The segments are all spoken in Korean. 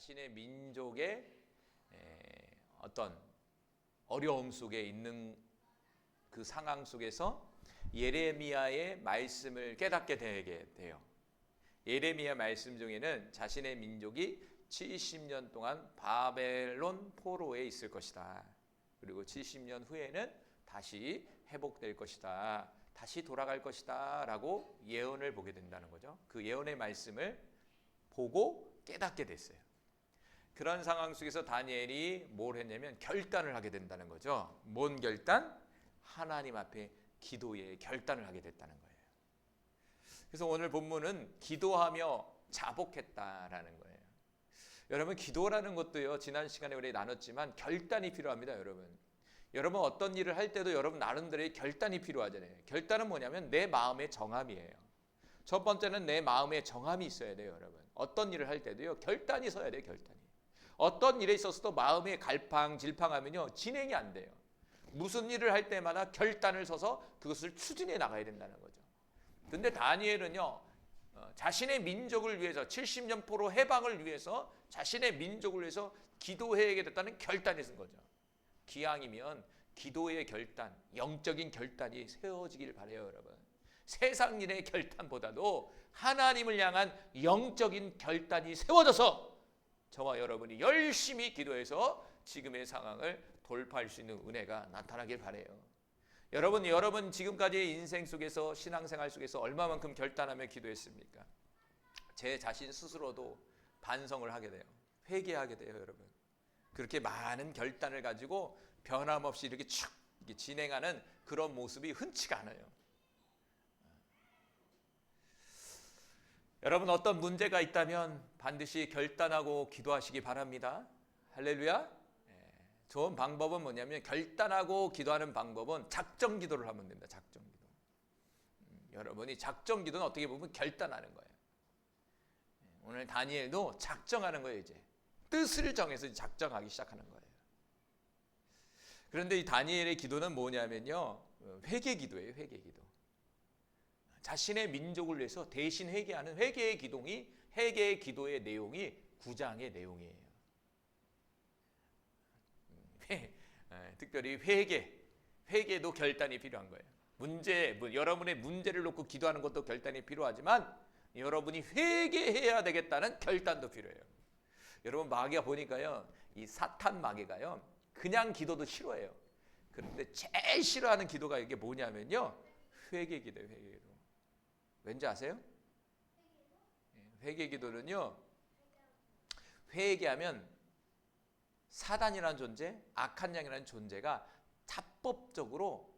자신의 민족의 어떤 어려움 속에 있는 그 상황 속에서 예레미야의 말씀을 깨닫게 되게 돼요. 예레미야 말씀 중에는 자신의 민족이 70년 동안 바벨론 포로에 있을 것이다. 그리고 70년 후에는 다시 회복될 것이다. 다시 돌아갈 것이다 라고 예언을 보게 된다는 거죠. 그 예언의 말씀을 보고 깨닫게 됐어요. 그런 상황 속에서 다니엘이 뭘 했냐면 결단을 하게 된다는 거죠. 뭔 결단? 하나님 앞에 기도의 결단을 하게 됐다는 거예요. 그래서 오늘 본문은 기도하며 자복했다라는 거예요. 여러분, 기도라는 것도요, 지난 시간에 우리 나눴지만 결단이 필요합니다. 여러분 어떤 일을 할 때도 여러분 나름대로의 결단이 필요하잖아요. 결단은 뭐냐면 내 마음의 정함이에요. 첫 번째는 내 마음의 정함이 있어야 돼요. 여러분, 어떤 일을 할 때도요, 결단이 서야 돼요. 결단이. 어떤 일에 있어서도 마음의 갈팡질팡하면요, 진행이 안 돼요. 무슨 일을 할 때마다 결단을 서서 그것을 추진해 나가야 된다는 거죠. 근데 다니엘은요, 자신의 민족을 위해서 70년 포로 해방을 위해서 자신의 민족을 위해서 기도해야 됐다는 결단이 쓴 거죠. 기왕이면 기도의 결단, 영적인 결단이 세워지길 바라요. 여러분, 세상 일의 결단보다도 하나님을 향한 영적인 결단이 세워져서 저와 여러분이 열심히 기도해서 지금의 상황을 돌파할 수 있는 은혜가 나타나길 바라요. 여러분 지금까지의 인생 속에서, 신앙생활 속에서 얼마만큼 결단하며 기도했습니까? 제 자신 스스로도 반성을 하게 돼요. 회개하게 돼요. 여러분, 그렇게 많은 결단을 가지고 변함없이 이렇게 쭉 진행하는 그런 모습이 흔치가 않아요. 여러분, 어떤 문제가 있다면 반드시 결단하고 기도하시기 바랍니다. 할렐루야. 좋은 방법은 뭐냐면, 결단하고 기도하는 방법은 작정 기도를 하면 됩니다. 작정 기도. 여러분이 작정 기도는 어떻게 보면 결단하는 거예요. 오늘 다니엘도 작정하는 거예요. 이제 뜻을 정해서 작정하기 시작하는 거예요. 그런데 이 다니엘의 기도는 뭐냐면요, 회개 기도예요. 회개 기도. 자신의 민족을 위해서 대신 회개하는 회개의 기도의 내용이 9장의 내용이에요. 특별히 회개도 결단이 필요한 거예요. 여러분의 문제를 놓고 기도하는 것도 결단이 필요하지만 여러분이 회개해야 되겠다는 결단도 필요해요. 여러분, 마귀가 보니까요, 이 사탄 마귀가요, 그냥 기도도 싫어해요. 그런데 제일 싫어하는 기도가 이게 뭐냐면요, 회개 기도예요. 회개 기도. 왠지 아세요? 회개 기도는요, 회개하면 사단이라는 존재, 악한 영이라는 존재가 자법적으로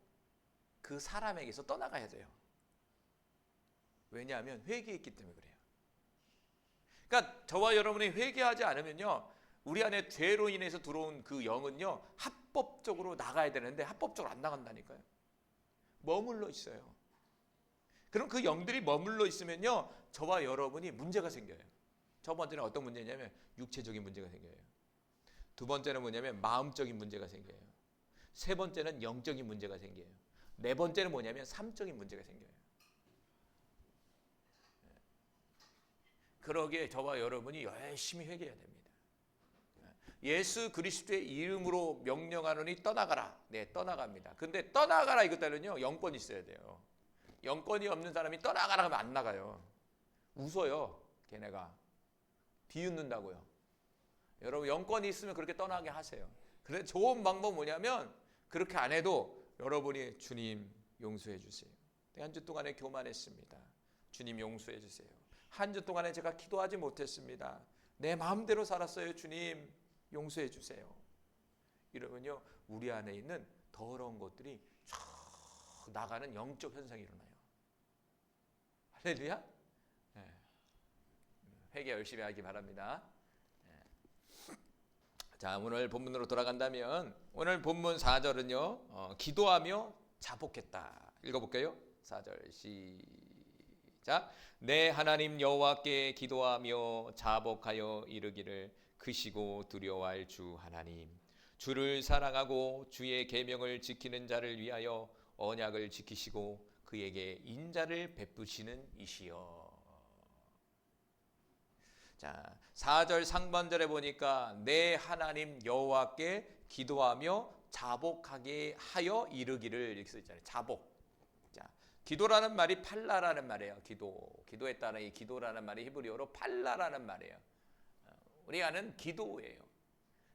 그 사람에게서 떠나가야 돼요. 왜냐하면 회개했기 때문에 그래요. 그러니까 저와 여러분이 회개하지 않으면요, 우리 안에 죄로 인해서 들어온 그 영은요, 합법적으로 나가야 되는데 합법적으로 안 나간다니까요. 머물러 있어요. 그럼 그 영들이 머물러 있으면요, 저와 여러분이 문제가 생겨요. 첫 번째는 어떤 문제냐면 육체적인 문제가 생겨요. 두 번째는 뭐냐면 마음적인 문제가 생겨요. 세 번째는 영적인 문제가 생겨요. 네 번째는 뭐냐면 삶적인 문제가 생겨요. 그러기에 저와 여러분이 열심히 회개해야 됩니다. 예수 그리스도의 이름으로 명령하노니 떠나가라. 네, 떠나갑니다. 근데 떠나가라 이것 따르면요, 영권이 있어야 돼요. 영권이 없는 사람이 떠나가라 하면 안 나가요. 웃어요. 걔네가 비웃는다고요. 여러분, 영권이 있으면 그렇게 떠나게 하세요. 그래, 좋은 방법은 뭐냐면, 그렇게 안 해도 여러분이 주님 용서해 주세요. 한 주 동안에 교만했습니다. 주님 용서해 주세요. 한 주 동안에 제가 기도하지 못했습니다. 내 마음대로 살았어요. 주님 용서해 주세요. 이러면요, 우리 안에 있는 더러운 것들이 쫙 나가는 영적 현상이 일어나요. 할렐루야. 회개 열심히 하기 바랍니다. 자, 오늘 본문으로 돌아간다면 오늘 본문 4절은요, 기도하며 자복했다. 읽어볼게요. 4절 시작. 내 하나님 여호와께 기도하며 자복하여 이르기를, 크시고 두려워할 주 하나님, 주를 사랑하고 주의 계명을 지키는 자를 위하여 언약을 지키시고 그에게 인자를 베푸시는 이시여. 자, 4절 상반절에 보니까 내 하나님 여호와께 기도하며 자복하게 하여 이르기를 이렇게 써 있잖아요. 자복. 자, 기도라는 말이 팔라라는 말이에요. 기도했다는 이 기도라는 말이 히브리어로 팔라라는 말이에요. 우리가 아는 기도예요.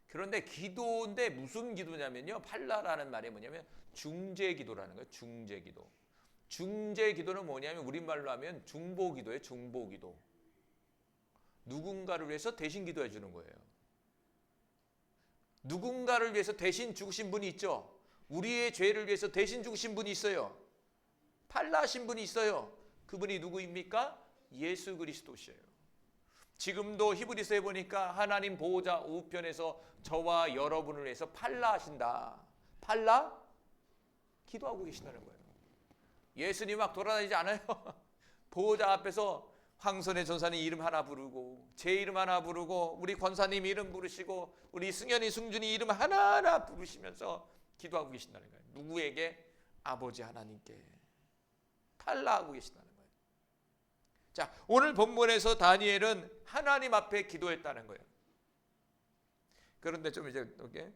그런데 기도인데 무슨 기도냐면요. 팔라라는 말이 뭐냐면 중재기도라는 거예요. 중재기도. 중재기도는 뭐냐면 우리말로 하면 중보기도예요. 중보기도. 누군가를 위해서 대신 기도해 주는 거예요. 누군가를 위해서 대신 죽으신 분이 있죠. 우리의 죄를 위해서 대신 죽으신 분이 있어요. 팔라하신 분이 있어요. 그분이 누구입니까? 예수 그리스도시에요. 지금도 히브리서에 보니까 하나님 보호자 우편에서 저와 여러분을 위해서 팔라하신다. 팔라? 기도하고 계신다는 거예요. 예수님 막 돌아다니지 않아요. 보호자 앞에서 황선의 전사님 이름 하나 부르고 제 이름 하나 부르고 우리 권사님 이름 부르시고 우리 승현이 승준이 이름 하나하나 부르시면서 기도하고 계신다는 거예요. 누구에게? 아버지 하나님께 팔라하고 계신다는 거예요. 자, 오늘 본문에서 다니엘은 하나님 앞에 기도했다는 거예요. 그런데 좀 이제 이렇게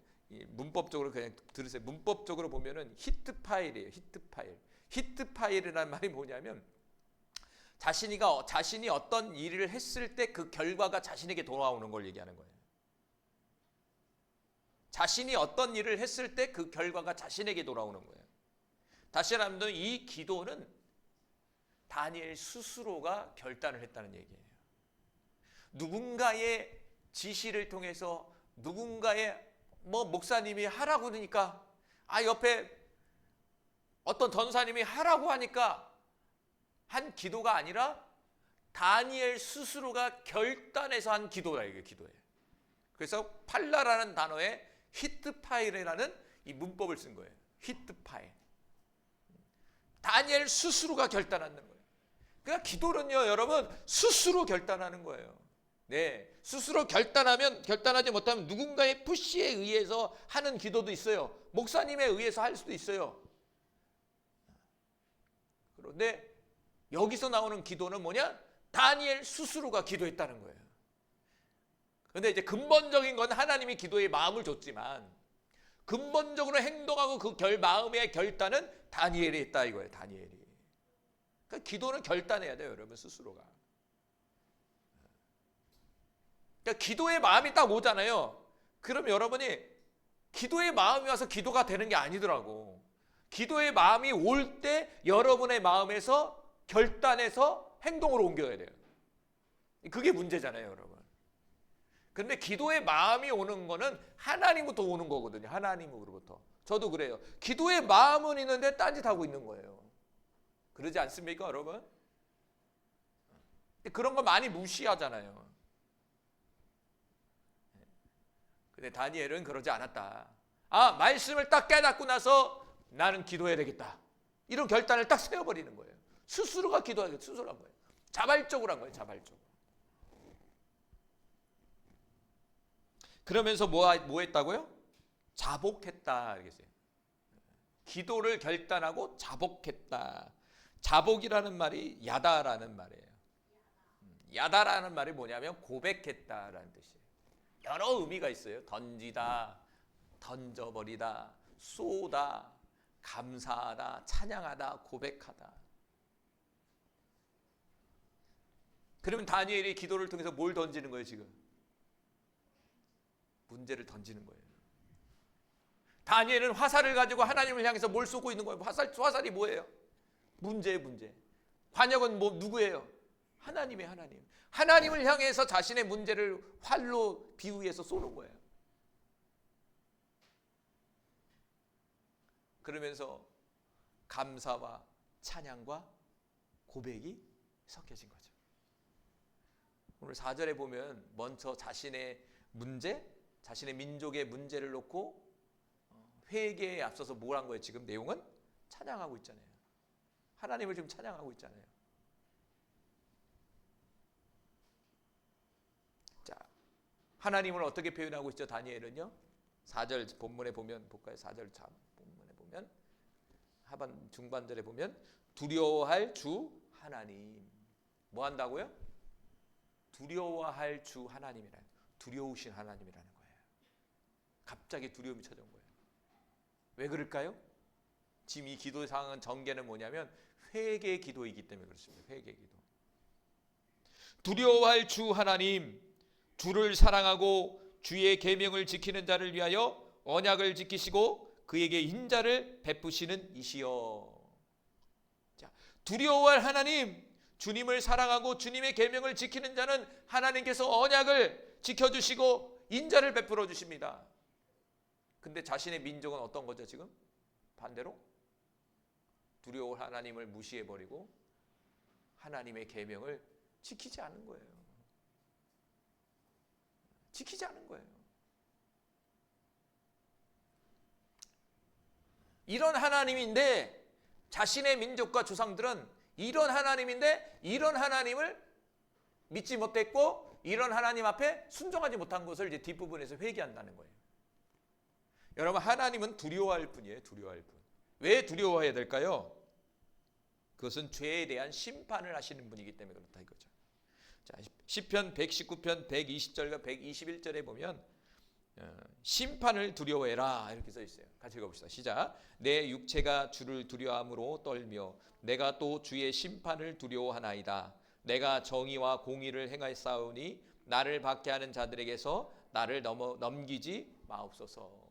문법적으로 그냥 들으세요. 문법적으로 보면은 히트 파일이에요. 히트 파일. 히트 파일이라는 말이 뭐냐면 자신이 어떤 일을 했을 때 그 결과가 자신에게 돌아오는 걸 얘기하는 거예요. 자신이 어떤 일을 했을 때 그 결과가 자신에게 돌아오는 거예요. 다시 말하면 이 기도는 다니엘 스스로가 결단을 했다는 얘기예요. 누군가의 지시를 통해서 누군가의 목사님이 하라고 그러니까 옆에 어떤 전사님이 하라고 하니까 한 기도가 아니라 다니엘 스스로가 결단해서 한 기도다. 이게 기도예요. 그래서 팔라라는 단어에 히트 파일이라는 이 문법을 쓴 거예요. 히트 파일. 다니엘 스스로가 결단하는 거예요. 그러니까 기도는요, 여러분 스스로 결단하는 거예요. 네, 스스로 결단하지 못하면 누군가의 푸시에 의해서 하는 기도도 있어요. 목사님에 의해서 할 수도 있어요. 그런데 여기서 나오는 기도는 뭐냐? 다니엘 스스로가 기도했다는 거예요. 그런데 이제 근본적인 건 하나님이 기도에 마음을 줬지만 근본적으로 행동하고 그 마음의 결단은 다니엘이 했다 이거예요. 다니엘이. 그러니까 기도는 결단해야 돼요, 여러분 스스로가. 그러니까 기도의 마음이 딱 오잖아요. 그럼 여러분이 기도의 마음이 와서 기도가 되는 게 아니더라고. 기도의 마음이 올 때 여러분의 마음에서 결단해서 행동으로 옮겨야 돼요. 그게 문제잖아요, 여러분. 근데 기도의 마음이 오는 거는 하나님부터 오는 거거든요. 하나님으로부터. 저도 그래요. 기도의 마음은 있는데 딴짓하고 있는 거예요. 그러지 않습니까, 여러분? 그런 거 많이 무시하잖아요. 근데 다니엘은 그러지 않았다. 말씀을 딱 깨닫고 나서 나는 기도해야 되겠다. 이런 결단을 딱 세워버리는 거예요. 스스로가 기도하겠다. 스스로 한 거예요. 자발적으로 한 거예요. 자발적으로. 그러면서 뭐 했다고요? 자복했다. 알겠어요? 기도를 결단하고 자복했다. 자복이라는 말이 야다라는 말이에요. 야다라는 말이 뭐냐면 고백했다라는 뜻이에요. 여러 의미가 있어요. 던지다, 던져버리다, 쏘다, 감사하다, 찬양하다, 고백하다. 그러면 다니엘이 기도를 통해서 뭘 던지는 거예요, 지금? 문제를 던지는 거예요. 다니엘은 화살을 가지고 하나님을 향해서 뭘 쏘고 있는 거예요. 화살이 뭐예요? 문제예요, 문제. 관역은 누구예요? 하나님의 하나님. 하나님을 향해서 자신의 문제를 활로 비유해서 쏘는 거예요. 그러면서 감사와 찬양과 고백이 섞여진 거죠. 오늘 4절에 보면 먼저 자신의 문제, 자신의 민족의 문제를 놓고 회개에 앞서서 뭘 한 거예요? 지금 내용은 찬양하고 있잖아요. 하나님을 지금 찬양하고 있잖아요. 자, 하나님을 어떻게 표현하고 있죠? 다니엘은요. 4절 본문에 보면 볼까요? 4절 본문에 보면 하반 중반절에 보면 두려워할 주 하나님. 뭐 한다고요? 두려워할 주 하나님이라는, 두려우신 하나님이라는 거예요. 갑자기 두려움이 찾아온 거예요. 왜 그럴까요? 지금 이 기도 상황은 전개는 뭐냐면 회개 기도이기 때문에 그렇습니다. 회개 기도. 두려워할 주 하나님, 주를 사랑하고 주의 계명을 지키는 자를 위하여 언약을 지키시고 그에게 인자를 베푸시는 이시여. 자, 두려워할 하나님, 주님을 사랑하고 주님의 계명을 지키는 자는 하나님께서 언약을 지켜주시고 인자를 베풀어 주십니다. 근데 자신의 민족은 어떤 거죠 지금? 반대로 두려워할 하나님을 무시해버리고 하나님의 계명을 지키지 않은 거예요. 지키지 않은 거예요. 이런 하나님인데 자신의 민족과 조상들은 이런 하나님인데 이런 하나님을 믿지 못했고 이런 하나님 앞에 순종하지 못한 것을 이제 뒷부분에서 회개한다는 거예요. 여러분, 하나님은 두려워할 분이에요. 두려워할 분. 왜 두려워해야 될까요? 그것은 죄에 대한 심판을 하시는 분이기 때문에 그렇다 이거죠. 자, 시편 119편 120절과 121절에 보면 심판을 두려워해라 이렇게 써 있어요. 같이 읽어봅시다. 시작. 내 육체가 주를 두려워함으로 떨며 내가 또 주의 심판을 두려워하나이다. 내가 정의와 공의를 행하였사오니 나를 박해하는 자들에게서 나를 넘기지 마옵소서.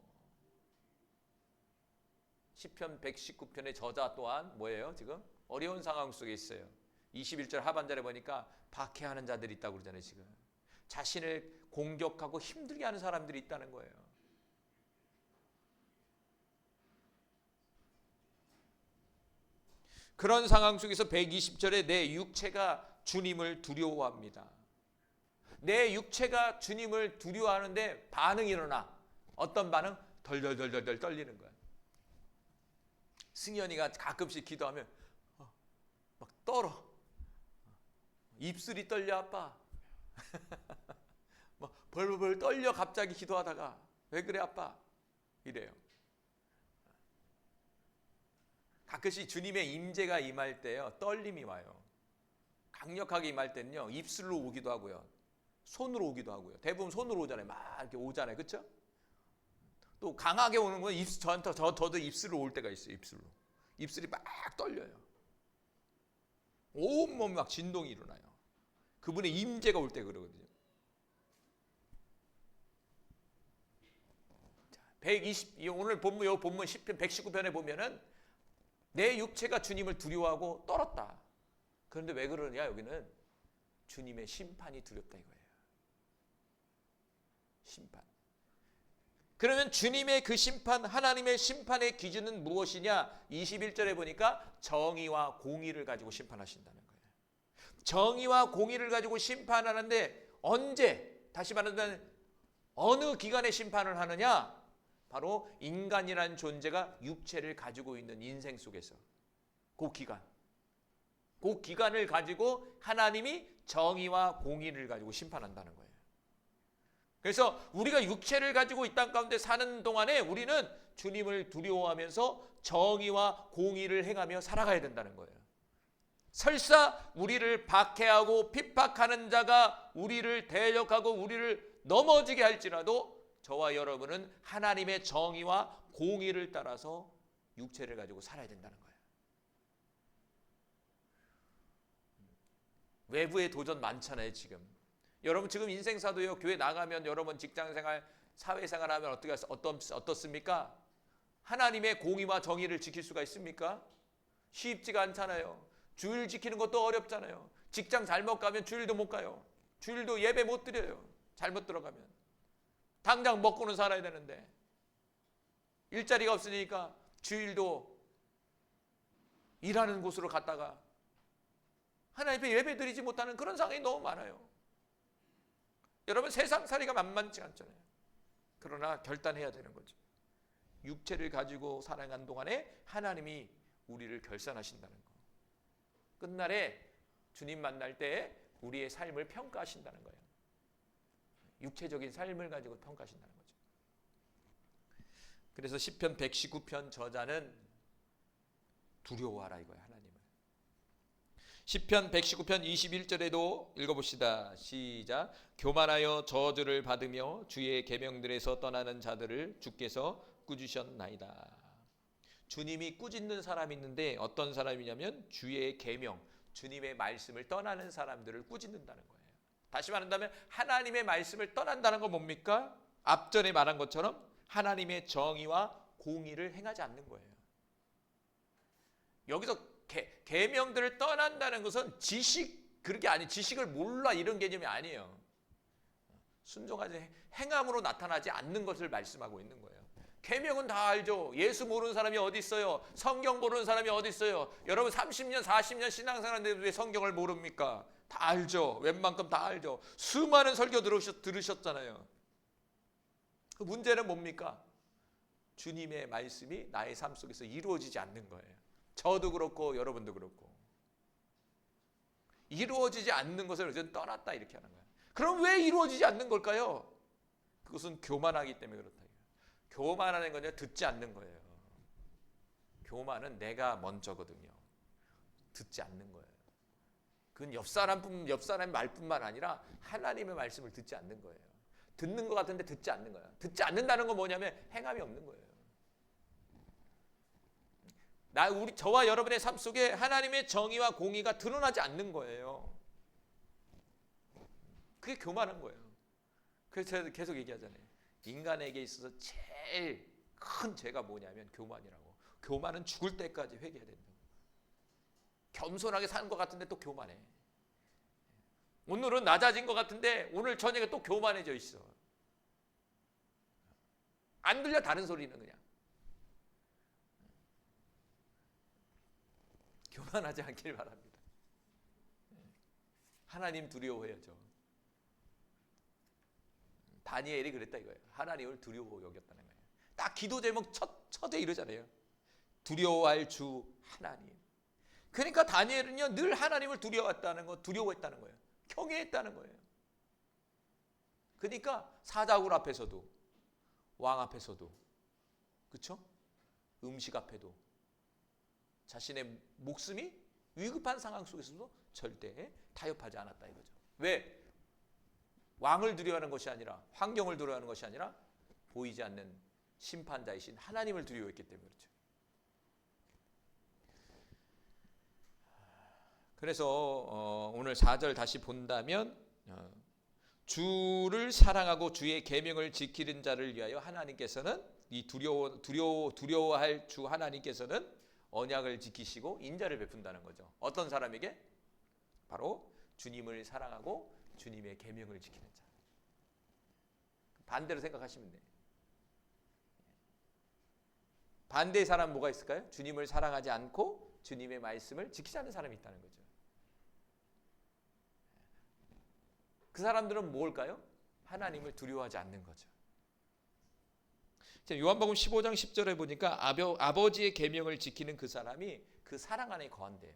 시편 119편의 저자 또한 뭐예요? 지금 어려운 상황 속에 있어요. 21절 하반절에 보니까 박해하는 자들이 있다고 그러잖아요. 지금 자신을 공격하고 힘들게 하는 사람들이 있다는 거예요. 그런 상황 속에서 120절에 내 육체가 주님을 두려워합니다. 내 육체가 주님을 두려워하는데 반응이 일어나. 어떤 반응? 덜덜덜덜 떨리는 거야. 승현이가 가끔씩 기도하면 막 떨어. 입술이 떨려 아빠. 막 벌벌 떨려 갑자기 기도하다가 왜 그래 아빠? 이래요. 가끔씩 주님의 임재가 임할 때요 떨림이 와요. 강력하게 임할 때는요 입술로 오기도 하고요, 손으로 오기도 하고요. 대부분 손으로 오잖아요. 막 이렇게 오잖아요, 그렇죠? 또 강하게 오는 건 저도 입술로 올 때가 있어요. 입술이 막 떨려요. 온몸 막 진동이 일어나요. 그분의 임재가 올 때 그러거든요. 오늘 본문 시편 119편에 보면은 내 육체가 주님을 두려워하고 떨었다. 그런데 왜 그러냐? 여기는 주님의 심판이 두렵다 이거예요. 심판. 그러면 주님의 그 심판, 하나님의 심판의 기준은 무엇이냐? 21절에 보니까 정의와 공의를 가지고 심판하신다는 거예요. 정의와 공의를 가지고 심판하는데 언제? 다시 말하면 어느 기간에 심판을 하느냐? 바로 인간이라는 존재가 육체를 가지고 있는 인생 속에서 그 기간을 가지고 하나님이 정의와 공의를 가지고 심판한다는 거예요. 그래서 우리가 육체를 가지고 이 땅 가운데 사는 동안에 우리는 주님을 두려워하면서 정의와 공의를 행하며 살아가야 된다는 거예요. 설사 우리를 박해하고 핍박하는 자가 우리를 대적하고 우리를 넘어지게 할지라도 저와 여러분은 하나님의 정의와 공의를 따라서 육체를 가지고 살아야 된다는 거예요. 외부의 도전 많잖아요. 지금 여러분 지금 인생사도요, 교회 나가면 여러분 직장생활, 사회생활하면 어떻습니까? 하나님의 공의와 정의를 지킬 수가 있습니까? 쉽지가 않잖아요. 주일 지키는 것도 어렵잖아요. 직장 잘못 가면 주일도 못 가요. 주일도 예배 못 드려요. 잘못 들어가면. 당장 먹고는 살아야 되는데 일자리가 없으니까 주일도 일하는 곳으로 갔다가 하나님 앞에 예배 드리지 못하는 그런 상황이 너무 많아요. 여러분 세상살이가 만만치 않잖아요. 그러나 결단해야 되는 거죠. 육체를 가지고 살아간 동안에 하나님이 우리를 결산하신다는 거. 끝날에 주님 만날 때 우리의 삶을 평가하신다는 거예요. 육체적인 삶을 가지고 평가하신다는 거죠. 그래서 시편 119편 저자는 두려워하라 이거예요. 하나님을. 시편 119편 21절에도 읽어봅시다. 시작. 교만하여 저주를 받으며 주의 계명들에서 떠나는 자들을 주께서 꾸짖으셨나이다. 주님이 꾸짖는 사람이 있는데 어떤 사람이냐면 주의 계명, 주님의 말씀을 떠나는 사람들을 꾸짖는다는 거예요. 다시 말한다면 하나님의 말씀을 떠난다는 건 뭡니까? 앞전에 말한 것처럼 하나님의 정의와 공의를 행하지 않는 거예요. 여기서 계명들을 떠난다는 것은 그렇게 아니 지식을 몰라 이런 개념이 아니에요. 순종하지 행함으로 나타나지 않는 것을 말씀하고 있는 거예요. 계명은 다 알죠. 예수 모르는 사람이 어디 있어요? 성경 모르는 사람이 어디 있어요? 여러분 30년 40년 신앙생활인데 왜 성경을 모릅니까? 다 알죠. 웬만큼 다 알죠. 수많은 설교 들으셨잖아요. 그 문제는 뭡니까? 주님의 말씀이 나의 삶 속에서 이루어지지 않는 거예요. 저도 그렇고 여러분도 그렇고 이루어지지 않는 것을 어쨌든 떠났다 이렇게 하는 거예요. 그럼 왜 이루어지지 않는 걸까요? 그것은 교만하기 때문에 그렇다. 교만하는 건 듣지 않는 거예요. 교만은 내가 먼저거든요. 듣지 않는 거예요. 그건 옆 사람의 말뿐만 아니라 하나님의 말씀을 듣지 않는 거예요. 듣는 것 같은데 듣지 않는 거예요. 듣지 않는다는 건 뭐냐면 행함이 없는 거예요. 저와 여러분의 삶 속에 하나님의 정의와 공의가 드러나지 않는 거예요. 그게 교만한 거예요. 그래서 제가 계속 얘기하잖아요. 인간에게 있어서 제일 큰 죄가 뭐냐면 교만이라고. 교만은 죽을 때까지 회개해야 된다고. 겸손하게 사는 것 같은데 또 교만해. 오늘은 낮아진 것 같은데 오늘 저녁에 또 교만해져 있어. 안 들려 다른 소리는 그냥. 교만하지 않길 바랍니다. 하나님 두려워해야죠. 다니엘이 그랬다 이거예요. 하나님을 두려워 여겼다는 거예요. 딱 기도 제목 첫에 이러잖아요. 두려워할 주 하나님. 그러니까 다니엘은요 늘 하나님을 두려워했다는 거예요. 경외했다는 거예요. 그러니까 사자굴 앞에서도 왕 앞에서도 그렇죠? 음식 앞에도 자신의 목숨이 위급한 상황 속에서도 절대 타협하지 않았다 이거죠. 왜? 왕을 두려워하는 것이 아니라 환경을 두려워하는 것이 아니라 보이지 않는 심판자이신 하나님을 두려워했기 때문에 그렇죠. 그래서 오늘 4절 다시 본다면 주를 사랑하고 주의 계명을 지키는 자를 위하여 하나님께서는 이 두려워할 주 하나님께서는 언약을 지키시고 인자를 베푼다는 거죠. 어떤 사람에게? 바로 주님을 사랑하고 주님의 계명을 지키는 자. 반대로 생각하시면 돼요. 반대의 사람 뭐가 있을까요? 주님을 사랑하지 않고 주님의 말씀을 지키지 않는 사람이 있다는 거죠. 그 사람들은 뭘까요? 하나님을 두려워하지 않는 거죠. 요한복음 15장 10절에 보니까 아버지의 계명을 지키는 그 사람이 그 사랑 안에 거한대요.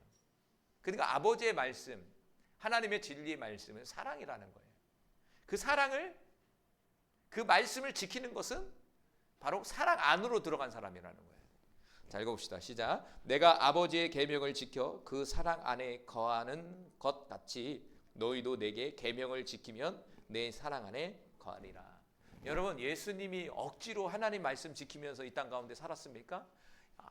그러니까 아버지의 말씀, 하나님의 진리의 말씀은 사랑이라는 거예요. 그 말씀을 지키는 것은 바로 사랑 안으로 들어간 사람이라는 거예요. 자, 읽어봅시다. 시작. 내가 아버지의 계명을 지켜 그 사랑 안에 거하는 것 같이 너희도 내게 계명을 지키면 내 사랑 안에 거하리라. 여러분, 예수님이 억지로 하나님 말씀 지키면서 이 땅 가운데 살았습니까?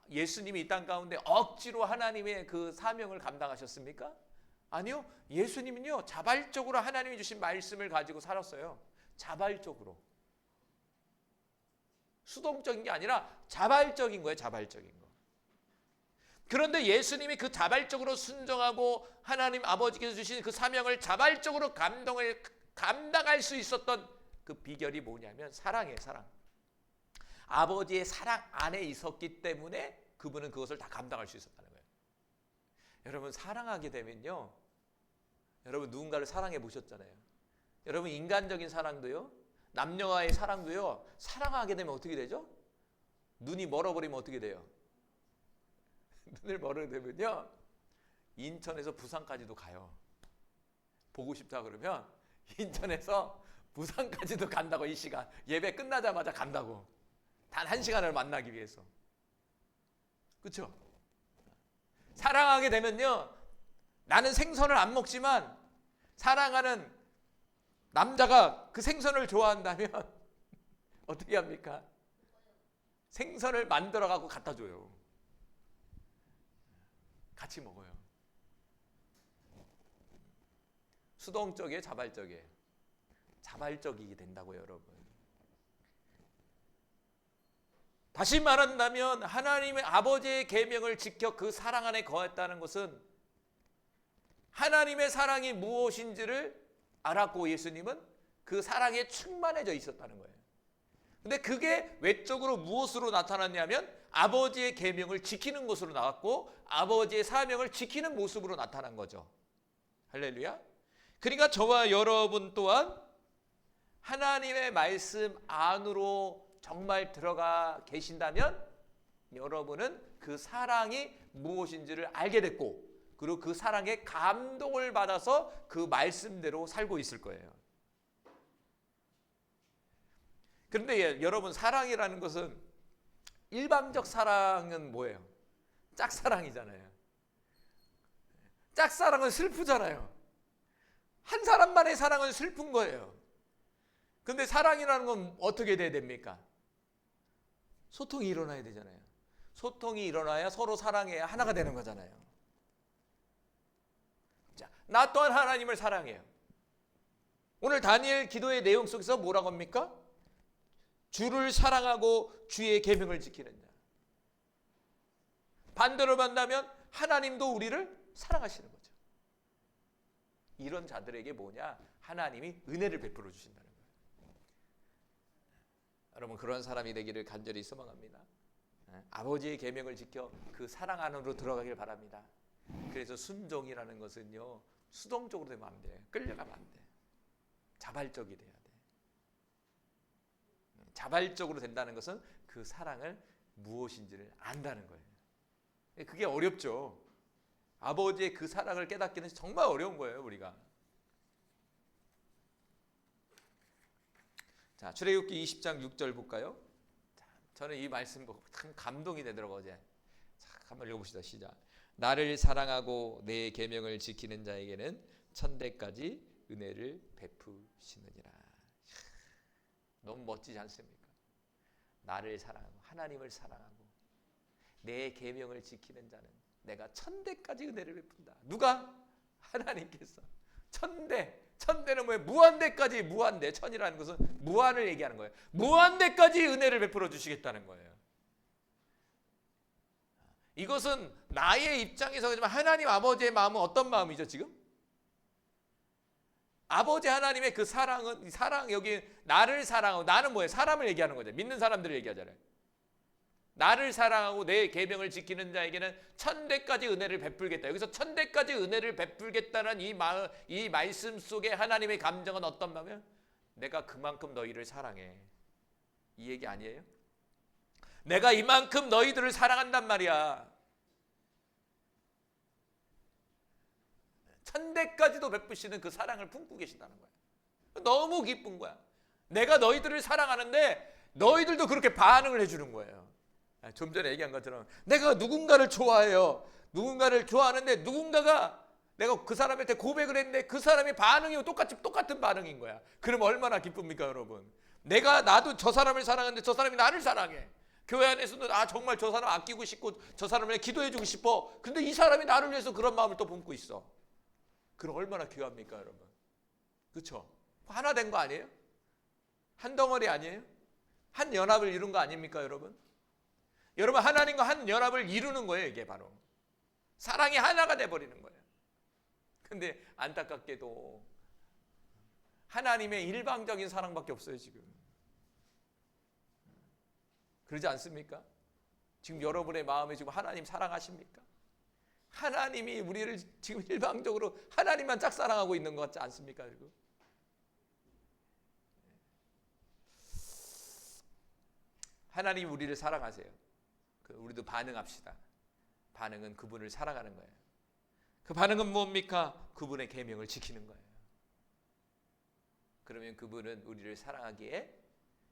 예수님이 이 땅 가운데 억지로 하나님의 그 사명을 감당하셨습니까? 아니요. 예수님은요 자발적으로 하나님이 주신 말씀을 가지고 살았어요. 자발적으로. 수동적인 게 아니라 자발적인 거예요. 자발적인 거. 그런데 예수님이 그 자발적으로 순종하고 하나님 아버지께서 주신 그 사명을 자발적으로 감당할 수 있었던 그 비결이 뭐냐면 사랑이에요. 사랑. 아버지의 사랑 안에 있었기 때문에 그분은 그것을 다 감당할 수 있었다는 거예요. 여러분, 사랑하게 되면요, 여러분 누군가를 사랑해 보셨잖아요. 여러분, 인간적인 사랑도요, 남녀와의 사랑도요, 사랑하게 되면 어떻게 되죠? 눈이 멀어버리면 어떻게 돼요? 눈을 멀어되면요 인천에서 부산까지도 가요. 보고 싶다 그러면 인천에서 부산까지도 간다고. 이 시간 예배 끝나자마자 간다고. 단 1시간을 만나기 위해서. 그렇죠? 사랑하게 되면요 나는 생선을 안 먹지만 사랑하는 남자가 그 생선을 좋아한다면 어떻게 합니까? 생선을 만들어 갖고 갖다 줘요. 같이 먹어요. 수동적이에요, 자발적이에요? 자발적이게 된다고요, 여러분. 다시 말한다면 하나님의 아버지의 계명을 지켜 그 사랑 안에 거했다는 것은 하나님의 사랑이 무엇인지를 알았고 예수님은 그 사랑에 충만해져 있었다는 거예요. 근데 그게 외적으로 무엇으로 나타났냐면 아버지의 계명을 지키는 것으로 나왔고 아버지의 사명을 지키는 모습으로 나타난 거죠. 할렐루야. 그러니까 저와 여러분 또한 하나님의 말씀 안으로 정말 들어가 계신다면 여러분은 그 사랑이 무엇인지를 알게 됐고 그리고 그 사랑에 감동을 받아서 그 말씀대로 살고 있을 거예요. 그런데 여러분, 사랑이라는 것은 일방적 사랑은 뭐예요? 짝사랑이잖아요. 짝사랑은 슬프잖아요. 한 사람만의 사랑은 슬픈 거예요. 근데 사랑이라는 건 어떻게 돼야 됩니까? 소통이 일어나야 되잖아요. 소통이 일어나야 서로 사랑해야 하나가 되는 거잖아요. 자, 나 또한 하나님을 사랑해요. 오늘 다니엘 기도의 내용 속에서 뭐라고 합니까? 주를 사랑하고 주의 계명을 지키는 자. 반대로 만나면 하나님도 우리를 사랑하시는 거죠. 이런 자들에게 뭐냐? 하나님이 은혜를 베풀어 주신다는 거예요. 여러분, 그런 사람이 되기를 간절히 소망합니다. 아버지의 계명을 지켜 그 사랑 안으로 들어가길 바랍니다. 그래서 순종이라는 것은요, 수동적으로 되면 안 돼. 끌려가면 안 돼. 자발적이 돼야 돼. 자발적으로 된다는 것은 그 사랑을 무엇인지를 안다는 거예요. 그게 어렵죠. 아버지의 그 사랑을 깨닫기는 정말 어려운 거예요, 우리가. 자, 출애굽기 20장 6절 볼까요? 자, 저는 이 말씀 보고 참 감동이 되더라고요, 어제. 자, 한번 읽어봅시다. 시작. 나를 사랑하고 내 계명을 지키는 자에게는 천대까지 은혜를 베푸시느니라. 너무 멋지지 않습니까? 나를 사랑하고 하나님을 사랑하고 내 계명을 지키는 자는 내가 천대까지 은혜를 베푼다. 누가? 하나님께서. 천대는 뭐예요? 무한대까지. 무한대. 천이라는 것은 무한을 얘기하는 거예요. 무한대까지 은혜를 베풀어 주시겠다는 거예요. 이것은 나의 입장에서 그렇지만 하나님 아버지의 마음은 어떤 마음이죠, 지금? 아버지 하나님의 그 사랑은, 사랑, 여기 나를 사랑하고, 나는 뭐예요? 사람을 얘기하는 거죠. 믿는 사람들을 얘기하잖아요. 나를 사랑하고 내 계명을 지키는 자에게는 천대까지 은혜를 베풀겠다. 여기서 천대까지 은혜를 베풀겠다는 이 말씀 속에 하나님의 감정은 어떤 마음이에요? 내가 그만큼 너희를 사랑해. 이 얘기 아니에요? 내가 이만큼 너희들을 사랑한단 말이야. 천대까지도 베푸시는 그 사랑을 품고 계신다는 거야. 너무 기쁜 거야. 내가 너희들을 사랑하는데 너희들도 그렇게 반응을 해주는 거예요. 좀 전에 얘기한 것처럼 내가 누군가를 좋아해요. 누군가를 좋아하는데 누군가가 내가 그 사람한테 고백을 했는데 그 사람의 반응이 똑같은 반응인 거야. 그러면 얼마나 기쁩니까, 여러분? 나도 저 사람을 사랑하는데 저 사람이 나를 사랑해. 교회 안에서도 정말 저 사람 아끼고 싶고 저 사람을 기도해주고 싶어. 근데 이 사람이 나를 위해서 그런 마음을 또 품고 있어. 그럼 얼마나 귀합니까, 여러분? 그렇죠? 하나 된 거 아니에요? 한 덩어리 아니에요? 한 연합을 이룬 거 아닙니까, 여러분? 여러분, 하나님과 한 연합을 이루는 거예요. 이게 바로 사랑이 하나가 돼버리는 거예요. 근데 안타깝게도 하나님의 일방적인 사랑밖에 없어요, 지금. 그러지 않습니까? 지금 여러분의 마음에 지금 하나님 사랑하십니까? 하나님이 우리를 지금 일방적으로 하나님만 짝사랑하고 있는 것 같지 않습니까? 지금? 하나님이 우리를 사랑하세요. 우리도 반응합시다. 반응은 그분을 사랑하는 거예요. 그 반응은 뭡니까? 그분의 계명을 지키는 거예요. 그러면 그분은 우리를 사랑하기에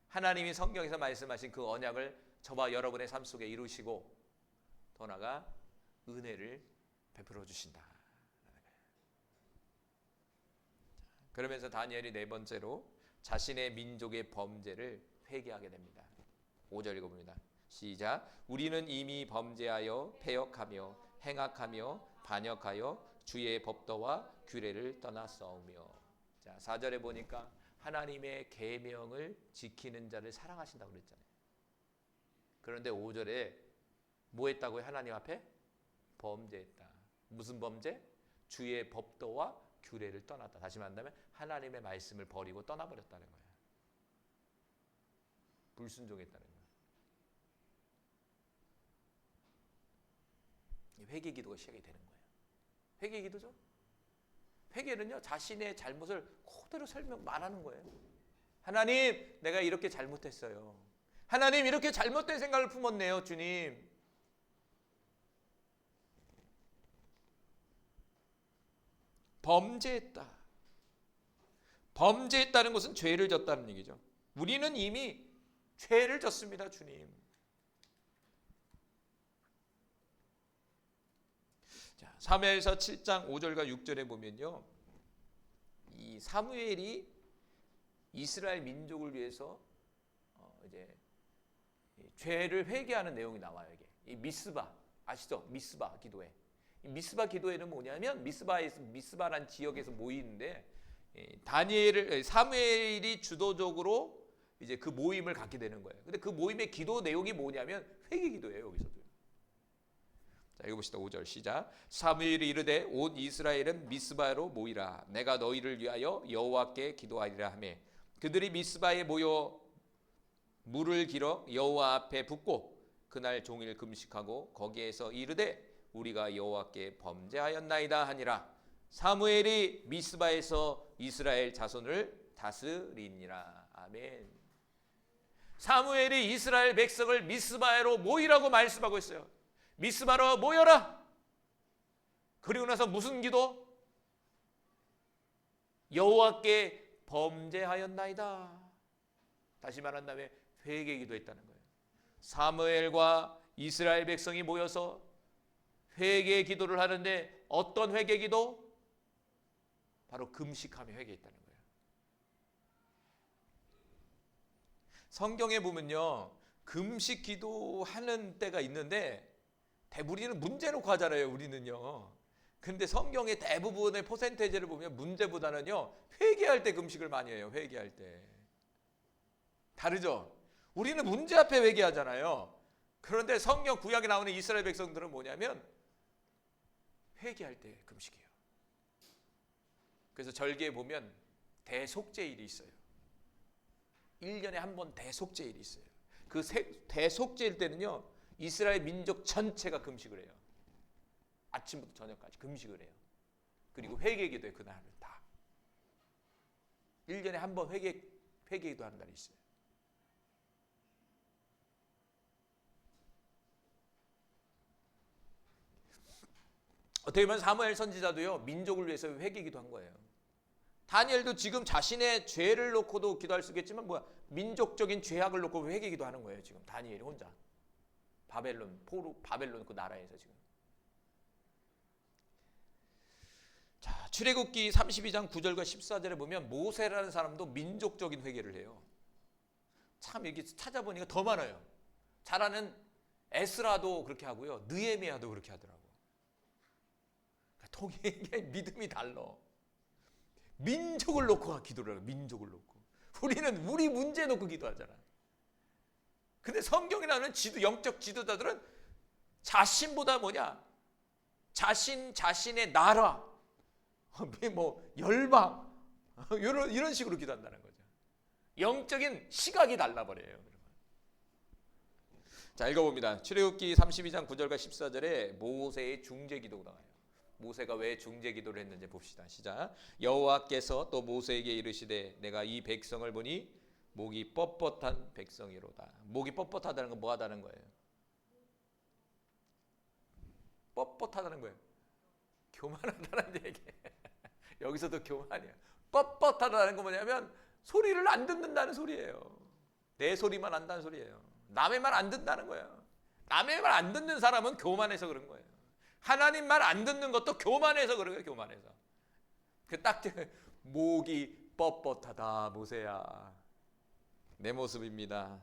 하나님이 성경에서 말씀하신 그 언약을 저와 여러분의 삶 속에 이루시고 더 나아가 은혜를 베풀어 주신다. 그러면서 다니엘이 네 번째로 자신의 민족의 범죄를 회개하게 됩니다. 5절 읽어봅니다. 시작. 우리는 이미 범죄하여 패역하며 행악하며 반역하여 주의 법도와 규례를 떠났사오며. 자, 4절에 보니까 하나님의 계명을 지키는 자를 사랑하신다고 그랬잖아요. 그런데 5절에 뭐 했다고요? 하나님 앞에 범죄했다. 무슨 범죄? 주의 법도와 규례를 떠났다. 다시 말한다면 하나님의 말씀을 버리고 떠나버렸다는 거예요. 불순종했다는 거예요. 회개 기도가 시작이 되는 거예요. 회개 기도죠. 회개는요, 자신의 잘못을 그대로 말하는 거예요. 하나님, 내가 이렇게 잘못했어요. 하나님, 이렇게 잘못된 생각을 품었네요, 주님. 범죄했다. 범죄했다는 것은 죄를 졌다는 얘기죠. 우리는 이미 죄를 졌습니다, 주님. 자, 사무엘서 7장 5절과 6절에 보면요, 이 사무엘이 이스라엘 민족을 위해서 이제 죄를 회개하는 내용이 나와요. 이게 이 미스바 아시죠? 미스바 기도회. 이 미스바 기도회는 뭐냐면 미스바란 지역에서 모이는데 사무엘이 주도적으로 이제 그 모임을 갖게 되는 거예요. 근데 그 모임의 기도 내용이 뭐냐면 회개 기도예요. 여기서도. 자, 읽어봅시다. 5절 시작. 사무엘이 이르되 온 이스라엘은 미스바로 모이라. 내가 너희를 위하여 여호와께 기도하리라 하매 그들이 미스바에 모여 물을 길어 여호와 앞에 붓고 그날 종일 금식하고 거기에서 이르되 우리가 여호와께 범죄하였나이다 하니라. 사무엘이 미스바에서 이스라엘 자손을 다스리니라. 아멘. 사무엘이 이스라엘 백성을 미스바로 모이라고 말씀하고 있어요. 미스바로 모여라. 그리고 나서 무슨 기도? 여호와께 범죄하였나이다. 다시 말한다면 회개 기도했다는 거예요. 사무엘과 이스라엘 백성이 모여서 회개 기도를 하는데 어떤 회개 기도? 바로 금식하며 회개했다는 거예요. 성경에 보면요, 금식 기도하는 때가 있는데 우리는 문제 놓고 하잖아요. 우리는요. 근데 성경의 대부분의 퍼센테이지를 보면 문제보다는요, 회개할 때 금식을 많이 해요. 회개할 때. 다르죠? 우리는 문제 앞에 회개하잖아요. 그런데 성경 구약에 나오는 이스라엘 백성들은 뭐냐면 회개할 때 금식해요. 그래서 절기에 보면 대속죄일이 있어요. 1년에 한 번 대속죄일이 있어요. 그 대속죄일 때는요, 이스라엘 민족 전체가 금식을 해요. 아침부터 저녁까지 금식을 해요. 그리고 회개기도에 그날을 다. 1년에 한 번 회개기도 하는 날이 있어요. 어떻게 보면 사무엘 선지자도요, 민족을 위해서 회개기도 한 거예요. 다니엘도 지금 자신의 죄를 놓고도 기도할 수 있겠지만 민족적인 죄악을 놓고 회개기도 하는 거예요. 지금 다니엘이 혼자 바벨론 그 나라에서 지금. 자, 출애굽기 32장 9절과 14절에 보면 모세라는 사람도 민족적인 회개를 해요. 참 이렇게 찾아보니까 더 많아요. 잘 아는 에스라도 그렇게 하고요, 느헤미야도 그렇게 하더라고. 통일의 믿음이 달라. 민족을 놓고 기도를 해요. 민족을 놓고. 우리는 우리 문제 놓고 기도하잖아. 근데 성경에 나오는 영적 지도자들은 자신보다 자신의 나라, 열방, 이런 식으로 기도한다는 거죠. 영적인 시각이 달라버려요. 자, 읽어봅니다. 출애굽기 32장 9절과 14절에 모세의 중재 기도가 나와요. 모세가 왜 중재 기도를 했는지 봅시다. 시작. 여호와께서 또 모세에게 이르시되 내가 이 백성을 보니 목이 뻣뻣한 백성이로다. 목이 뻣뻣하다는 건 뭐하다는 거예요? 뻣뻣하다는 거예요. 교만하다는 얘기. 여기서도 교만이야. 뻣뻣하다는 건 뭐냐면 소리를 안 듣는다는 소리예요. 내 소리만 안다는 소리예요. 남의 말 안 듣는다는 거예요. 남의 말 안 듣는 사람은 교만해서 그런 거예요. 하나님 말 안 듣는 것도 교만해서 그런 거예요. 교만해서. 딱 목이 뻣뻣하다 모세야. 내 모습입니다.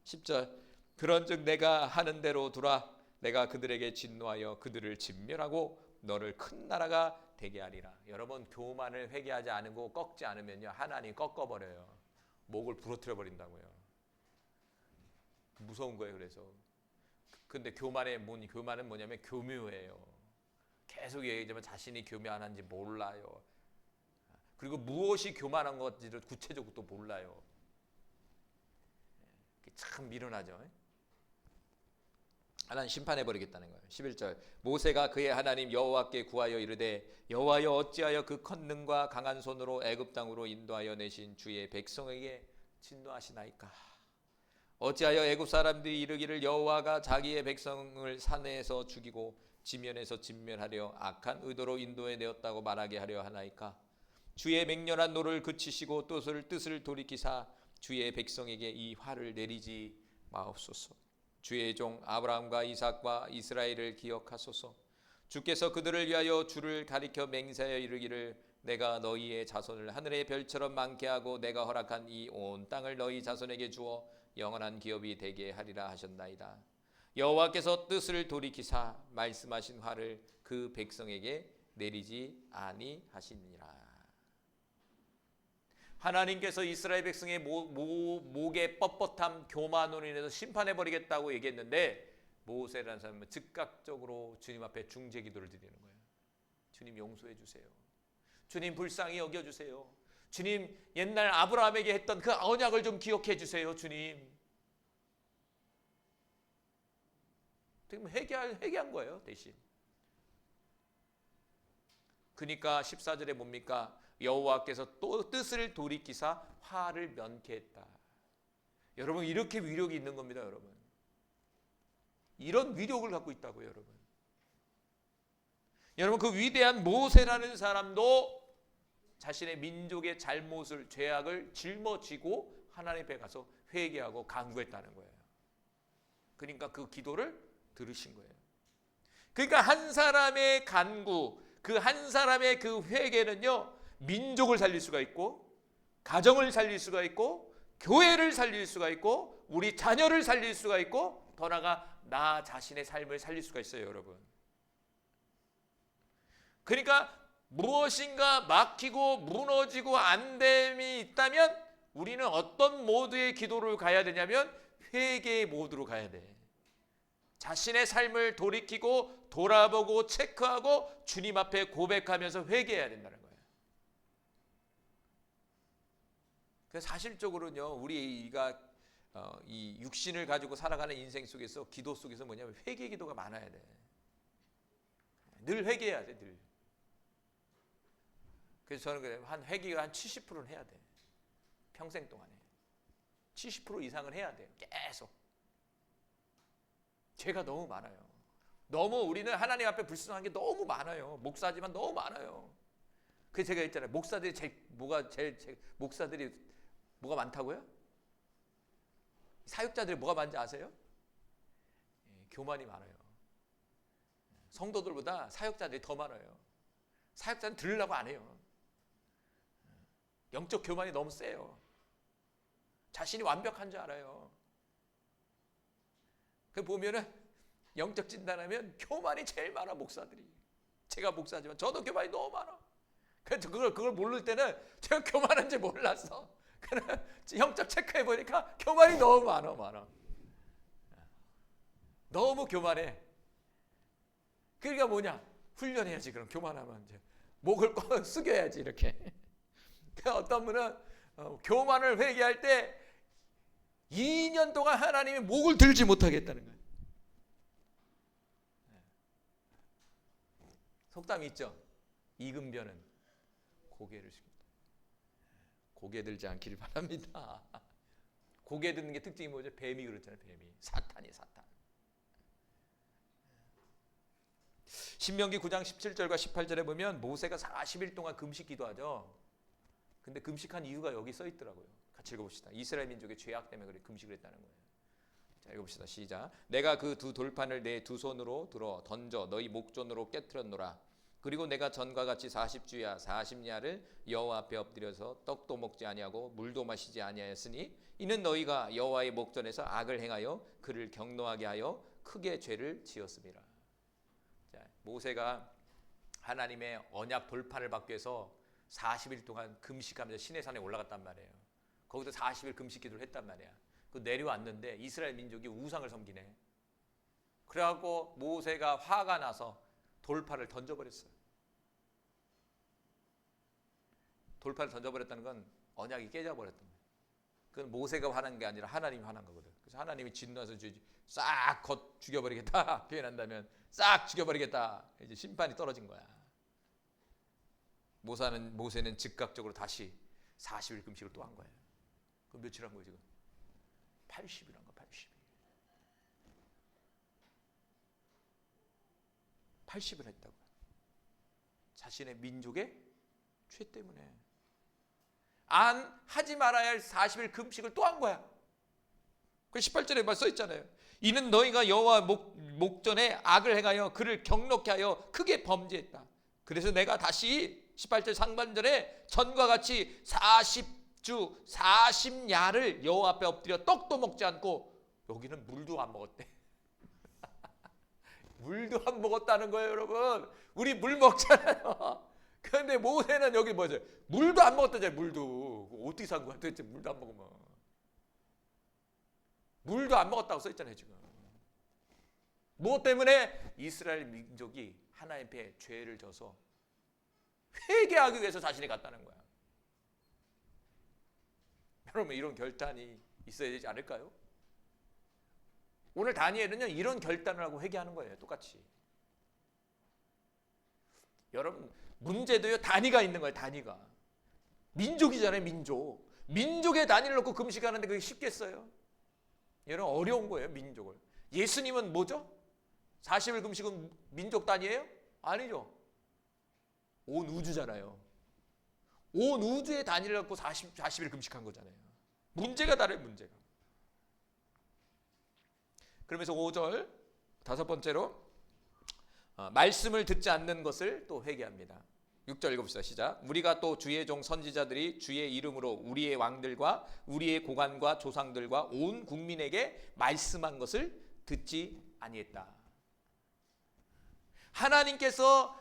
10절 그런즉 내가 하는 대로 두라. 내가 그들에게 진노하여 그들을 진멸하고 너를 큰 나라가 되게 하리라. 여러분, 교만을 회개하지 않고 꺾지 않으면요, 하나님 꺾어버려요. 목을 부러뜨려 버린다고요. 무서운 거예요. 그래서 근데 교만은 뭐냐면 교묘해요. 계속 얘기하지만 자신이 교만한지 몰라요. 그리고 무엇이 교만한 건지를 구체적으로 또 몰라요. 참 미련하죠. 하나님 심판해 버리겠다는 거예요. 11절 모세가 그의 하나님 여호와께 구하여 이르되 여호와여 어찌하여 그 권능과 강한 손으로 애굽 땅으로 인도하여 내신 주의 백성에게 진노하시나이까. 어찌하여 애굽 사람들이 이르기를 여호와가 자기의 백성을 산에서 죽이고 지면에서 진멸하려 악한 의도로 인도해 내었다고 말하게 하려 하나이까. 주의 맹렬한 노를 그치시고 뜻을 돌이키사 주의 백성에게 이 화를 내리지 마옵소서. 주의 종 아브라함과 이삭과 이스라엘을 기억하소서. 주께서 그들을 위하여 주를 가리켜 맹세하여 이르기를 내가 너희의 자손을 하늘의 별처럼 많게 하고 내가 허락한 이 온 땅을 너희 자손에게 주어 영원한 기업이 되게 하리라 하셨나이다. 여호와께서 뜻을 돌이키사 말씀하신 화를 그 백성에게 내리지 아니하시니라. 하나님께서 이스라엘 백성의 목의 뻣뻣함, 교만으로 인해서 심판해버리겠다고 얘기했는데 모세라는 사람은 즉각적으로 주님 앞에 중재 기도를 드리는 거예요. 주님 용서해 주세요. 주님 불쌍히 여겨주세요. 주님 옛날 아브라함에게 했던 그 언약을 좀 기억해 주세요. 주님. 지금 회개한 거예요. 대신. 그러니까 14절에 뭡니까? 여호와께서 또 뜻을 돌이키사 화를 면케했다. 여러분, 이렇게 위력이 있는 겁니다. 여러분, 이런 위력을 갖고 있다고요. 여러분 그 위대한 모세라는 사람도 자신의 민족의 잘못을, 죄악을 짊어지고 하나님 앞에 가서 회개하고 간구했다는 거예요. 그러니까 그 기도를 들으신 거예요. 그러니까 한 사람의 간구, 그 한 사람의 그 회개는요, 민족을 살릴 수가 있고, 가정을 살릴 수가 있고, 교회를 살릴 수가 있고, 우리 자녀를 살릴 수가 있고, 더 나아가 나 자신의 삶을 살릴 수가 있어요. 여러분, 그러니까 무엇인가 막히고 무너지고 안됨이 있다면 우리는 어떤 모드의 기도를 가야 되냐면 회개의 모드로 가야 돼. 자신의 삶을 돌이키고 돌아보고 체크하고 주님 앞에 고백하면서 회개해야 된다는 거예요. 그래서 사실적으로는요, 우리가 이 육신을 가지고 살아가는 인생 속에서 기도 속에서 뭐냐면 회개 기도가 많아야 돼. 늘 회개해야 돼, 늘. 그래서 저는 한 회개가 한 70%는 해야 돼. 평생 동안에 70% 이상을 해야 돼요. 계속. 죄가 너무 많아요. 너무 우리는 하나님 앞에 불순한 게 너무 많아요. 목사지만 너무 많아요. 그래서 제가 했잖아요. 목사들이 뭐가 많다고요? 사역자들이 뭐가 많은지 아세요? 교만이 많아요. 성도들보다 사역자들이 더 많아요. 사역자는 들으려고 안 해요. 영적 교만이 너무 세요. 자신이 완벽한 줄 알아요. 그 보면은 영적 진단하면 교만이 제일 많아, 목사들이. 제가 목사지만 저도 교만이 너무 많아. 그래서 그걸 모를 때는 제가 교만한지 몰랐어. 그냥 영적 체크해 보니까 교만이 너무 많아. 너무 교만해. 그러니까 뭐냐? 훈련해야지. 그럼 교만하면 이제 목을 꼭 숙여야지 이렇게. 어떤 분은 교만을 회개할 때 2년 동안 하나님이 목을 들지 못하겠다는 거예요. 속담이 있죠. 이근변은 고개를 숙인다. 고개 들지 않기를 바랍니다. 고개 드는 게 특징이 뭐죠? 뱀이 그렇잖아요. 뱀이. 사탄이 사탄. 신명기 9장 17절과 18절에 보면 모세가 40일 동안 금식 기도하죠. 근데 금식한 이유가 여기 써 있더라고요. 같이 읽어봅시다. 이스라엘 민족의 죄악 때문에 그래 금식을 했다는 거예요. 자, 읽어봅시다. 시작. 내가 그 두 돌판을 내 두 손으로 들어 던져 너희 목전으로 깨트렸노라. 그리고 내가 전과 같이 40주야 40야를 여호와 앞에 엎드려서 떡도 먹지 아니하고 물도 마시지 아니하였으니 이는 너희가 여호와의 목전에서 악을 행하여 그를 경노하게 하여 크게 죄를 지었습니다. 자, 모세가 하나님의 언약 돌판을 받기 위해서 40일 동안 금식하면서 시내산에 올라갔단 말이에요. 거기서 40일 금식 기도를 했단 말이야. 그 내려왔는데 이스라엘 민족이 우상을 섬기네. 그래갖고 모세가 화가 나서 돌판을 던져버렸어요. 돌판을 던져버렸다는 건 언약이 깨져버렸던 거예요. 그건 모세가 화난 게 아니라 하나님이 화난 거거든. 그래서 하나님이 진노해서 싹 죽여버리겠다 표현한다면 싹 죽여버리겠다. 이제 심판이 떨어진 거야. 모세는 즉각적으로 다시 40일 금식을 또 한 거예요. 그럼 며칠 한 거예요 지금? 80일 한 거야. 80을 했다고요. 자신의 민족의 죄 때문에 안 하지 말아야 할 40일 금식을 또 한 거야. 그 18절에 써 있잖아요. 이는 너희가 여호와 목전에 악을 행하여 그를 경노케 하여 크게 범죄했다. 그래서 내가 다시 18절 상반절에 전과 같이 40주 40야를 여호와 앞에 엎드려 떡도 먹지 않고, 여기는 물도 안 먹었대. 물도 안 먹었다는 거예요, 여러분. 우리 물 먹잖아요. 그런데 모세는 여기 뭐죠? 물도 안 먹었다잖아요. 물도 어떻게 산 거야? 도대체 물도 안 먹으면. 물도 안 먹었다고 써 있잖아요 지금. 뭐 때문에? 이스라엘 민족이 하나님 앞에 죄를 져서 회개하기 위해서 자신이 갔다는 거야. 여러분, 이런 결단이 있어야 되지 않을까요? 오늘 다니엘은요 이런 결단을 하고 회개하는 거예요. 똑같이. 여러분, 문제도요 단위가 있는 거예요. 단위가. 민족이잖아요. 민족의 단위를 놓고 금식하는데 그게 쉽겠어요? 여러분, 어려운 거예요. 민족을. 예수님은 뭐죠? 40일 금식은 민족 단위예요? 아니죠. 온 우주잖아요. 온 우주의 단위를 갖고 40일 금식한 거잖아요. 문제가 다른 문제가. 그러면서 5절 다섯 번째로 말씀을 듣지 않는 것을 또 회개합니다. 6절 읽어봅시다. 시작. 우리가 또 주의 종 선지자들이 주의 이름으로 우리의 왕들과 우리의 고관과 조상들과 온 국민에게 말씀한 것을 듣지 아니했다. 하나님께서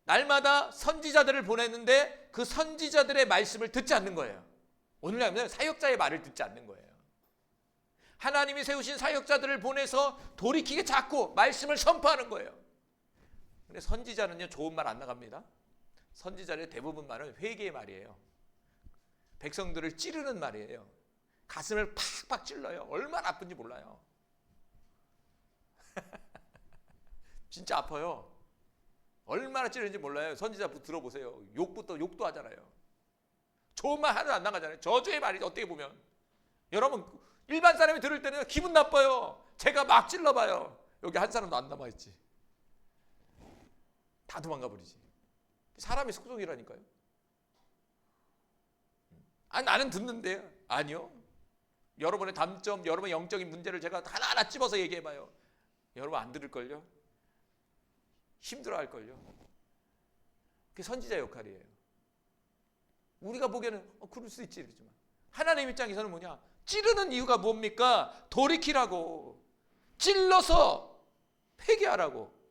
날마다 선지자들을 보냈는데 그 선지자들의 말씀을 듣지 않는 거예요. 오늘날은 사역자의 말을 듣지 않는 거예요. 하나님이 세우신 사역자들을 보내서 돌이키게 자꾸 말씀을 선포하는 거예요. 근데 선지자는요 좋은 말 안 나갑니다. 선지자의 대부분 말은 회개의 말이에요. 백성들을 찌르는 말이에요. 가슴을 팍팍 찔러요. 얼마나 아픈지 몰라요. 진짜 아파요. 얼마나 찌르는지 몰라요. 선지자 들어보세요. 욕도 하잖아요. 좋은 말 하나도 안 나가잖아요. 저주의 말이죠. 어떻게 보면. 여러분, 일반 사람이 들을 때는 기분 나빠요. 제가 막 찔러봐요. 여기 한 사람도 안 남아있지. 다 도망가 버리지. 사람의 속성이라니까요. 아니, 나는 듣는데요. 아니요. 여러분의 단점, 여러분의 영적인 문제를 제가 하나하나 찝어서 얘기해봐요. 여러분 안 들을걸요? 힘들어할걸요? 그게 선지자 역할이에요. 우리가 보기에는 그럴 수 있지 이러지만 하나님 입장에서는 뭐냐? 찌르는 이유가 뭡니까? 돌이키라고. 찔러서 회개하라고.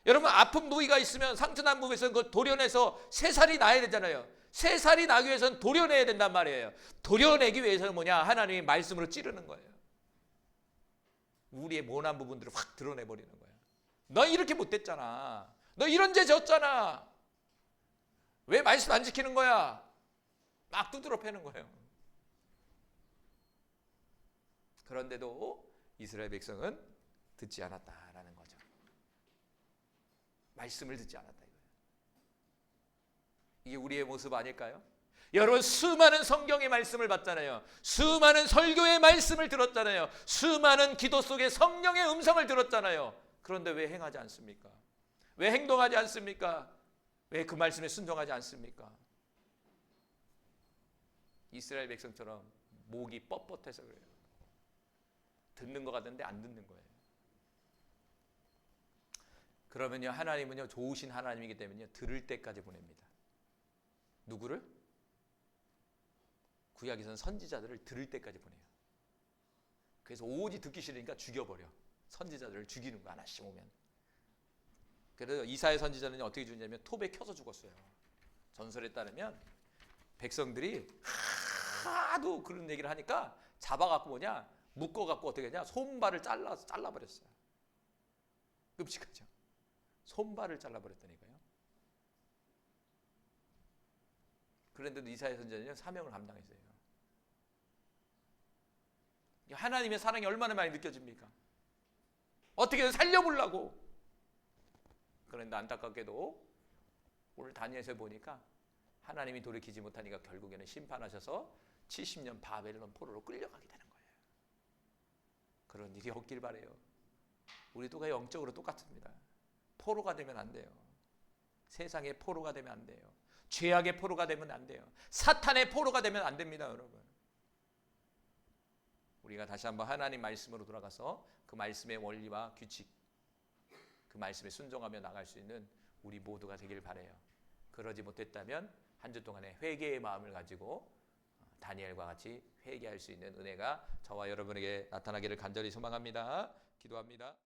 여러분, 아픈 부위가 있으면 상처난 부위에서 그걸 도려내서 새살이 나야 되잖아요. 새살이 나기 위해서는 도려내야 된단 말이에요. 도려내기 위해서는 뭐냐? 하나님의 말씀으로 찌르는 거예요. 우리의 모난 부분들을 확 드러내버리는 거예요. 너 이렇게 못됐잖아. 너 이런 죄 졌잖아. 왜 말씀 안 지키는 거야? 막 두드러 패는 거예요. 그런데도 이스라엘 백성은 듣지 않았다라는 거죠. 말씀을 듣지 않았다 이거예요. 이게 우리의 모습 아닐까요? 여러분, 수많은 성경의 말씀을 봤잖아요. 수많은 설교의 말씀을 들었잖아요. 수많은 기도 속에 성령의 음성을 들었잖아요. 그런데 왜 행하지 않습니까? 왜 행동하지 않습니까? 왜 그 말씀에 순종하지 않습니까? 이스라엘 백성처럼 목이 뻣뻣해서 그래요. 듣는 것 같은데 안 듣는 거예요. 그러면요, 하나님은요, 좋으신 하나님이기 때문에 들을 때까지 보냅니다. 누구를? 구약에서는 선지자들을 들을 때까지 보내요. 그래서 오직 듣기 싫으니까 죽여버려. 선지자들을 죽이는 거 하나씩 오면. 그래서 이사야 선지자는 어떻게 죽냐면 톱에 켜서 죽었어요. 전설에 따르면 백성들이 하도 그런 얘기를 하니까 잡아갖고 뭐냐, 묶어갖고 어떻게 했냐, 손발을 잘라버렸어요. 끔찍하죠. 손발을 잘라버렸다니까요. 그런데도 이사야 선지자는 사명을 감당했어요. 하나님의 사랑이 얼마나 많이 느껴집니까? 어떻게든 살려보려고. 그런데 안타깝게도 오늘 다니엘서 보니까 하나님이 돌이키지 못하니까 결국에는 심판하셔서 70년 바벨론 포로로 끌려가게 되는 거예요. 그런 일이 없길 바래요. 우리도 영적으로 똑같습니다. 포로가 되면 안 돼요. 세상의 포로가 되면 안 돼요. 죄악의 포로가 되면 안 돼요. 사탄의 포로가 되면 안 됩니다, 여러분. 우리가 다시 한번 하나님 말씀으로 돌아가서 그 말씀의 원리와 규칙, 그 말씀에 순종하며 나갈 수 있는 우리 모두가 되길 바라요. 그러지 못했다면 한 주 동안에 회개의 마음을 가지고 다니엘과 같이 회개할 수 있는 은혜가 저와 여러분에게 나타나기를 간절히 소망합니다. 기도합니다.